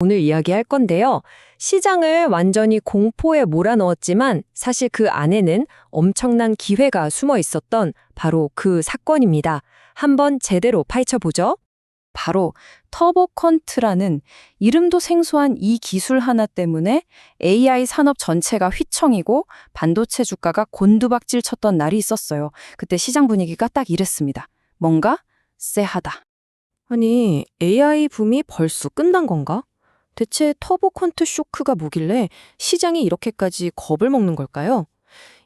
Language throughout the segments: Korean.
오늘 이야기할 건데요. 시장을 완전히 공포에 몰아넣었지만 사실 그 안에는 엄청난 기회가 숨어 있었던 바로 그 사건입니다. 한번 제대로 파헤쳐보죠. 바로 터보컨트라는 이름도 생소한 이 기술 하나 때문에 AI 산업 전체가 휘청이고 반도체 주가가 곤두박질 쳤던 날이 있었어요. 그때 시장 분위기가 딱 이랬습니다. 뭔가 쎄하다. 아니, AI 붐이 벌써 끝난 건가? 대체 터보 퀀트 쇼크가 뭐길래 시장이 이렇게까지 겁을 먹는 걸까요?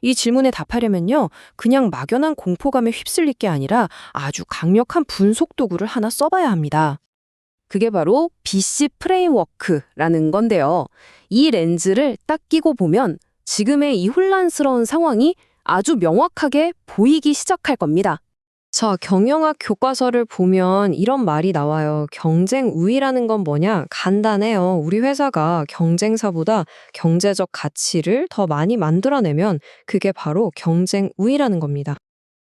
이 질문에 답하려면요, 그냥 막연한 공포감에 휩쓸릴 게 아니라 아주 강력한 분석 도구를 하나 써봐야 합니다. 그게 바로 BC 프레임워크라는 건데요. 이 렌즈를 딱 끼고 보면 지금의 이 혼란스러운 상황이 아주 명확하게 보이기 시작할 겁니다. 자, 경영학 교과서를 보면 이런 말이 나와요. 경쟁 우위라는 건 뭐냐? 간단해요. 우리 회사가 경쟁사보다 경제적 가치를 더 많이 만들어내면 그게 바로 경쟁 우위라는 겁니다.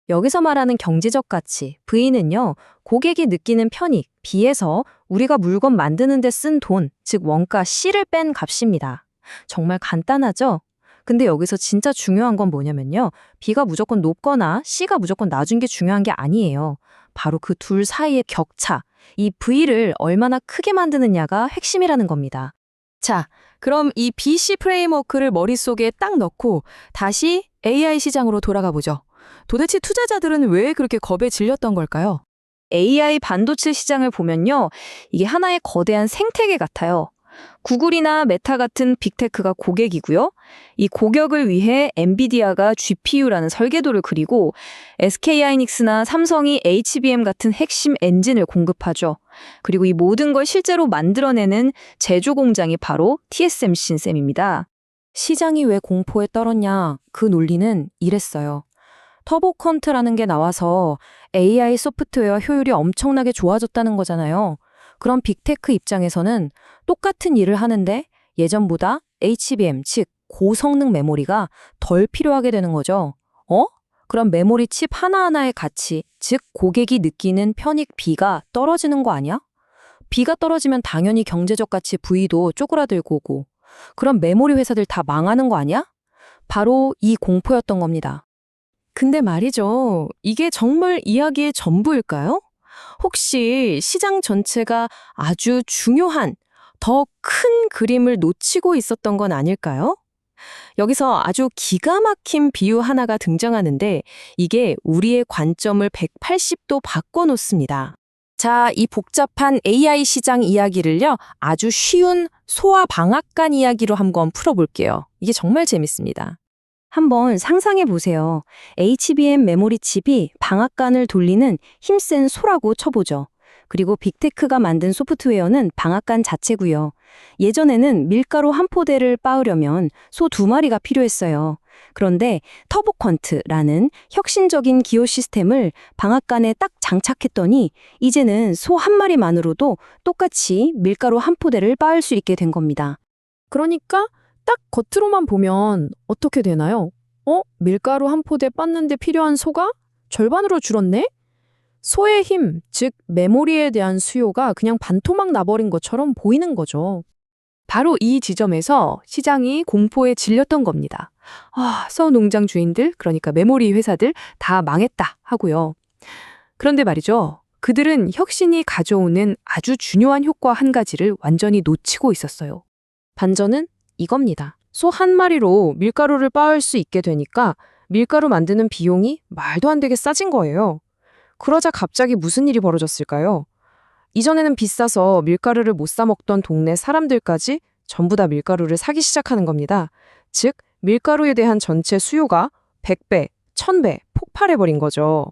여기서 말하는 경제적 가치, V는요, 고객이 느끼는 편익, B에서 우리가 물건 만드는 데 쓴 돈, 즉 원가 C를 뺀 값입니다. 정말 간단하죠? 근데 여기서 진짜 중요한 건 뭐냐면요. B가 무조건 높거나 C가 무조건 낮은 게 중요한 게 아니에요. 바로 그 둘 사이의 격차, 이 V를 얼마나 크게 만드느냐가 핵심이라는 겁니다. 자, 그럼 이 BC 프레임워크를 머릿속에 딱 넣고 다시 AI 시장으로 돌아가 보죠. 도대체 투자자들은 왜 그렇게 겁에 질렸던 걸까요? AI 반도체 시장을 보면요. 이게 하나의 거대한 생태계 같아요. 구글이나 메타 같은 빅테크가 고객이고요. 이 고객을 위해 엔비디아가 GPU라는 설계도를 그리고 SK하이닉스나 삼성이 HBM 같은 핵심 엔진을 공급하죠. 그리고 이 모든 걸 실제로 만들어내는 제조 공장이 바로 TSMC인 셈입니다. 시장이 왜 공포에 떨었냐? 그 논리는 이랬어요. 터보컨트라는 게 나와서 AI 소프트웨어 효율이 엄청나게 좋아졌다는 거잖아요. 그럼 빅테크 입장에서는 똑같은 일을 하는데 예전보다 HBM, 즉 고성능 메모리가 덜 필요하게 되는 거죠. 그럼 메모리 칩 하나하나의 가치, 즉 고객이 느끼는 편익 B가 떨어지는 거 아니야? B가 떨어지면 당연히 경제적 가치 V도 쪼그라들 거고. 그럼 메모리 회사들 다 망하는 거 아니야? 바로 이 공포였던 겁니다. 근데 말이죠. 이게 정말 이야기의 전부일까요? 혹시 시장 전체가 아주 중요한, 더 큰 그림을 놓치고 있었던 건 아닐까요? 여기서 아주 기가 막힌 비유 하나가 등장하는데 이게 우리의 관점을 180도 바꿔놓습니다. 자, 이 복잡한 AI 시장 이야기를요, 아주 쉬운 소화 방앗간 이야기로 한번 풀어볼게요. 이게 정말 재밌습니다. 한번 상상해 보세요. HBM 메모리 칩이 방앗간을 돌리는 힘센 소라고 쳐보죠. 그리고 빅테크가 만든 소프트웨어는 방앗간 자체고요. 예전에는 밀가루 한 포대를 빻으려면 소 2마리가 필요했어요. 그런데 터보컨트라는 혁신적인 기호 시스템을 방앗간에 딱 장착했더니 이제는 소 1마리만으로도 똑같이 밀가루 한 포대를 빻을 수 있게 된 겁니다. 그러니까 딱 겉으로만 보면 어떻게 되나요? 밀가루 한 포대 빻는데 필요한 소가 절반으로 줄었네? 소의 힘, 즉 메모리에 대한 수요가 그냥 반토막 나버린 것처럼 보이는 거죠. 바로 이 지점에서 시장이 공포에 질렸던 겁니다. 소 농장 주인들, 그러니까 메모리 회사들 다 망했다 하고요. 그런데 말이죠. 그들은 혁신이 가져오는 아주 중요한 효과 한 가지를 완전히 놓치고 있었어요. 반전은 이겁니다. 소 1마리로 밀가루를 빻을 수 있게 되니까 밀가루 만드는 비용이 말도 안 되게 싸진 거예요. 그러자 갑자기 무슨 일이 벌어졌을까요? 이전에는 비싸서 밀가루를 못 사 먹던 동네 사람들까지 전부 다 밀가루를 사기 시작하는 겁니다. 즉, 밀가루에 대한 전체 수요가 100배, 1000배 폭발해버린 거죠.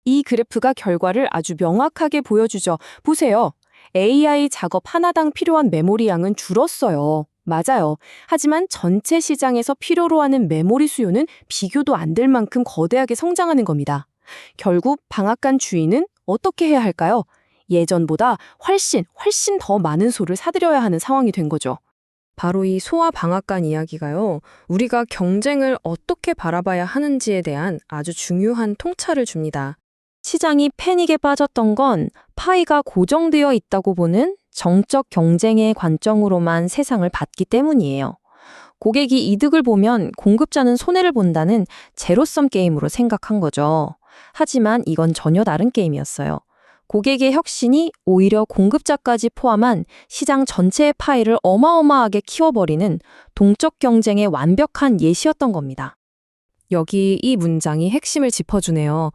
이 그래프가 결과를 아주 명확하게 보여주죠. 보세요. AI 작업 하나당 필요한 메모리 양은 줄었어요. 맞아요. 하지만 전체 시장에서 필요로 하는 메모리 수요는 비교도 안 될 만큼 거대하게 성장하는 겁니다. 결국 방앗간 주인은 어떻게 해야 할까요? 예전보다 훨씬 더 많은 소를 사들여야 하는 상황이 된 거죠. 바로 이 소와 방앗간 이야기가요. 우리가 경쟁을 어떻게 바라봐야 하는지에 대한 아주 중요한 통찰을 줍니다. 시장이 패닉에 빠졌던 건 파이가 고정되어 있다고 보는 정적 경쟁의 관점으로만 세상을 봤기 때문이에요. 고객이 이득을 보면 공급자는 손해를 본다는 제로섬 게임으로 생각한 거죠. 하지만 이건 전혀 다른 게임이었어요. 고객의 혁신이 오히려 공급자까지 포함한 시장 전체의 파이를 어마어마하게 키워버리는 동적 경쟁의 완벽한 예시였던 겁니다. 여기 이 문장이 핵심을 짚어주네요.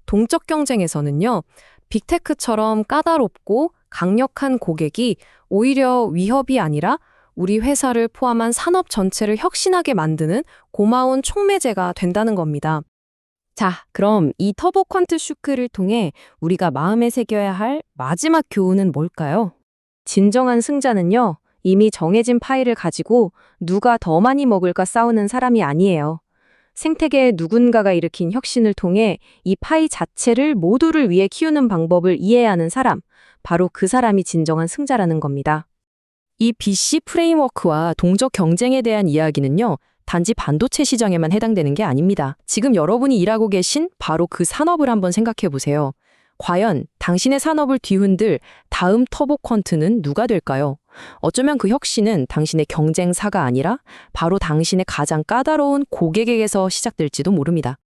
동적 경쟁에서는요, 빅테크처럼 까다롭고 강력한 고객이 오히려 위협이 아니라 우리 회사를 포함한 산업 전체를 혁신하게 만드는 고마운 촉매제가 된다는 겁니다. 자, 그럼 이 터보 퀀트 슈크를 통해 우리가 마음에 새겨야 할 마지막 교훈은 뭘까요? 진정한 승자는요, 이미 정해진 파이를 가지고 누가 더 많이 먹을까 싸우는 사람이 아니에요. 생태계의 누군가가 일으킨 혁신을 통해 이 파이 자체를 모두를 위해 키우는 방법을 이해하는 사람, 바로 그 사람이 진정한 승자라는 겁니다. 이 BC 프레임워크와 동적 경쟁에 대한 이야기는요, 단지 반도체 시장에만 해당되는 게 아닙니다. 지금 여러분이 일하고 계신 바로 그 산업을 한번 생각해 보세요. 과연 당신의 산업을 뒤흔들 다음 터보 퀀트는 누가 될까요? 어쩌면 그 혁신은 당신의 경쟁사가 아니라 바로 당신의 가장 까다로운 고객에게서 시작될지도 모릅니다.